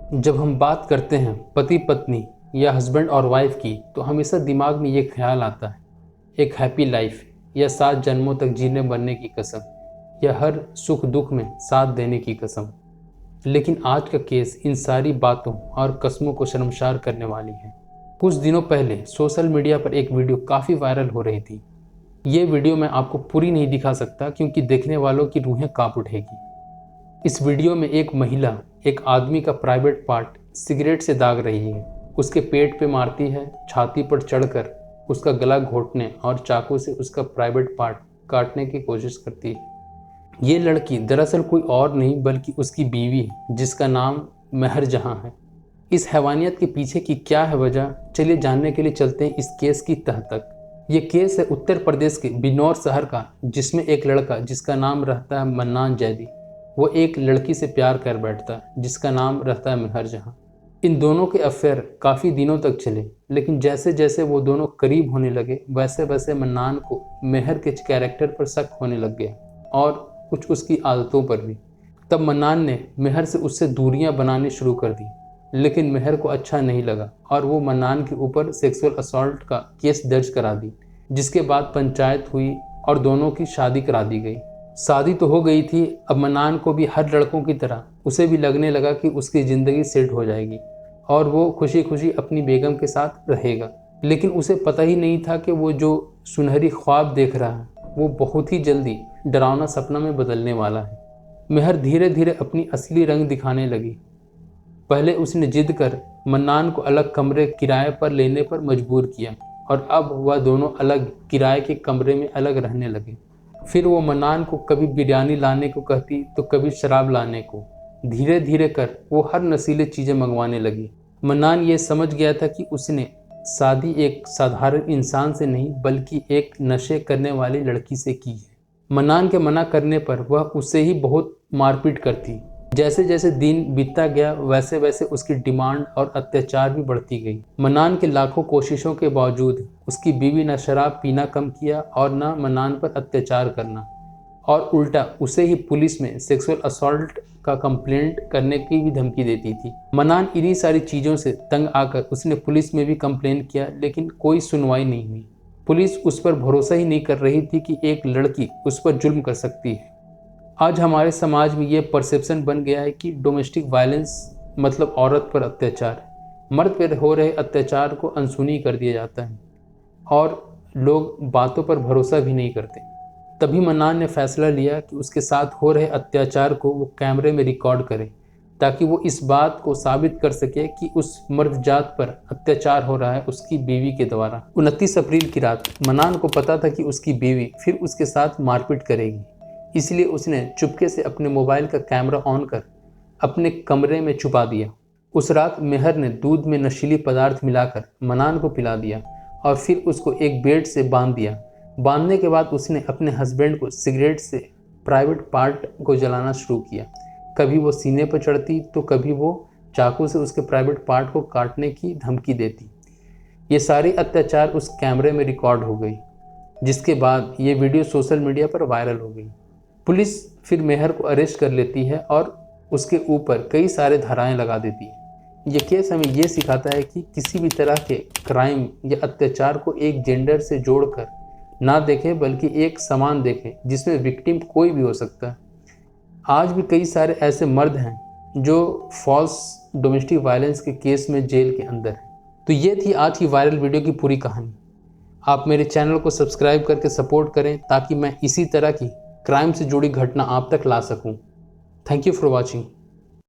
जब हम बात करते हैं पति पत्नी या हस्बैंड और वाइफ की, तो हमेशा दिमाग में ये ख्याल आता है, एक हैप्पी लाइफ, या 7 जन्मों तक जीने बनने की कसम, या हर सुख दुख में साथ देने की कसम। लेकिन आज का केस इन सारी बातों और कस्मों को शर्मसार करने वाली है। कुछ दिनों पहले सोशल मीडिया पर एक वीडियो काफ़ी वायरल हो रही थी। ये वीडियो मैं आपको पूरी नहीं दिखा सकता क्योंकि देखने वालों की रूहें कांप उठेगी। इस वीडियो में एक महिला एक आदमी का प्राइवेट पार्ट सिगरेट से दाग रही है, उसके पेट पे मारती है, छाती पर चढ़कर उसका गला घोंटने और चाकू से उसका प्राइवेट पार्ट काटने की कोशिश करती है। ये लड़की दरअसल कोई और नहीं बल्कि उसकी बीवी है, जिसका नाम महर जहां है। इस हैवानियत के पीछे की क्या है वजह, चलिए जानने के लिए चलते हैं इस केस की तह तक। ये केस है उत्तर प्रदेश के बिजनौर शहर का, जिसमें एक लड़का जिसका नाम रहता है मन्नान जैदी, वो एक लड़की से प्यार कर बैठता है जिसका नाम रहता है महर जहां। इन दोनों के अफेयर काफ़ी दिनों तक चले, लेकिन जैसे जैसे वो दोनों करीब होने लगे वैसे वैसे मन्नान को महर के कैरेक्टर पर शक होने लग गया और कुछ उसकी आदतों पर भी। तब मन्नान ने महर से उससे दूरियां बनानी शुरू कर दी, लेकिन महर को अच्छा नहीं लगा और वो मन्नान के ऊपर सेक्सुअल असॉल्ट का केस दर्ज करा दी, जिसके बाद पंचायत हुई और दोनों की शादी करा दी गई। शादी तो हो गई थी। अब मन्नान को भी हर लड़कों की तरह उसे भी लगने लगा कि उसकी ज़िंदगी सेट हो जाएगी और वो खुशी खुशी अपनी बेगम के साथ रहेगा। लेकिन उसे पता ही नहीं था कि वो जो सुनहरी ख्वाब देख रहा है वो बहुत ही जल्दी डरावना सपना में बदलने वाला है। महर धीरे धीरे अपनी असली रंग दिखाने लगी। पहले उसने जिद कर मन्नान को अलग कमरे किराए पर लेने पर मजबूर किया और अब वह दोनों अलग किराए के कमरे में अलग रहने लगे। फिर वो मन्नान को कभी बिरयानी लाने को कहती तो कभी शराब लाने को। धीरे धीरे कर वो हर नशीली चीज़ें मंगवाने लगी। मन्नान ये समझ गया था कि उसने शादी एक साधारण इंसान से नहीं बल्कि एक नशे करने वाली लड़की से की है। मन्नान के मना करने पर वह उससे ही बहुत मारपीट करती। जैसे जैसे दिन बीतता गया वैसे वैसे उसकी डिमांड और अत्याचार भी बढ़ती गई। मन्नान के लाखों कोशिशों के बावजूद उसकी बीवी न शराब पीना कम किया और न मन्नान पर अत्याचार करना, और उल्टा उसे ही पुलिस में सेक्सुअल असॉल्ट का कंप्लेंट करने की भी धमकी देती थी। मन्नान इन्हीं सारी चीज़ों से तंग आकर उसने पुलिस में भी कंप्लेंट किया, लेकिन कोई सुनवाई नहीं हुई। पुलिस उस पर भरोसा ही नहीं कर रही थी कि एक लड़की उस पर जुल्म कर सकती है। आज हमारे समाज में ये परसेप्शन बन गया है कि डोमेस्टिक वायलेंस मतलब औरत पर अत्याचार। मर्द पर हो रहे अत्याचार को अनसुनी कर दिया जाता है और लोग बातों पर भरोसा भी नहीं करते। तभी मन्नान ने फैसला लिया कि उसके साथ हो रहे अत्याचार को वो कैमरे में रिकॉर्ड करे, ताकि वो इस बात को साबित कर सके कि उस मर्द जात पर अत्याचार हो रहा है उसकी बीवी के द्वारा। 29 अप्रैल की रात मन्नान को पता था कि उसकी बीवी फिर उसके साथ मारपीट करेगी, इसलिए उसने चुपके से अपने मोबाइल का कैमरा ऑन कर अपने कमरे में छुपा दिया। उस रात महर ने दूध में नशीली पदार्थ मिलाकर मन्नान को पिला दिया और फिर उसको एक बेड से बांध दिया। बांधने के बाद उसने अपने हस्बैंड को सिगरेट से प्राइवेट पार्ट को जलाना शुरू किया। कभी वो सीने पर चढ़ती तो कभी वो चाकू से उसके प्राइवेट पार्ट को काटने की धमकी देती। ये सारी अत्याचार उस कैमरे में रिकॉर्ड हो गई, जिसके बाद ये वीडियो सोशल मीडिया पर वायरल हो गई। पुलिस फिर महर को अरेस्ट कर लेती है और उसके ऊपर कई सारे धाराएं लगा देती है। ये केस हमें ये सिखाता है कि किसी भी तरह के क्राइम या अत्याचार को एक जेंडर से जोड़कर ना देखें, बल्कि एक समान देखें जिसमें विक्टिम कोई भी हो सकता है। आज भी कई सारे ऐसे मर्द हैं जो फॉल्स डोमेस्टिक वायलेंस के केस में जेल के अंदर हैं। तो ये थी आज की वायरल वीडियो की पूरी कहानी। आप मेरे चैनल को सब्सक्राइब करके सपोर्ट करें ताकि मैं इसी तरह की क्राइम से जुड़ी घटना आप तक ला सकूं। Thank you for watching.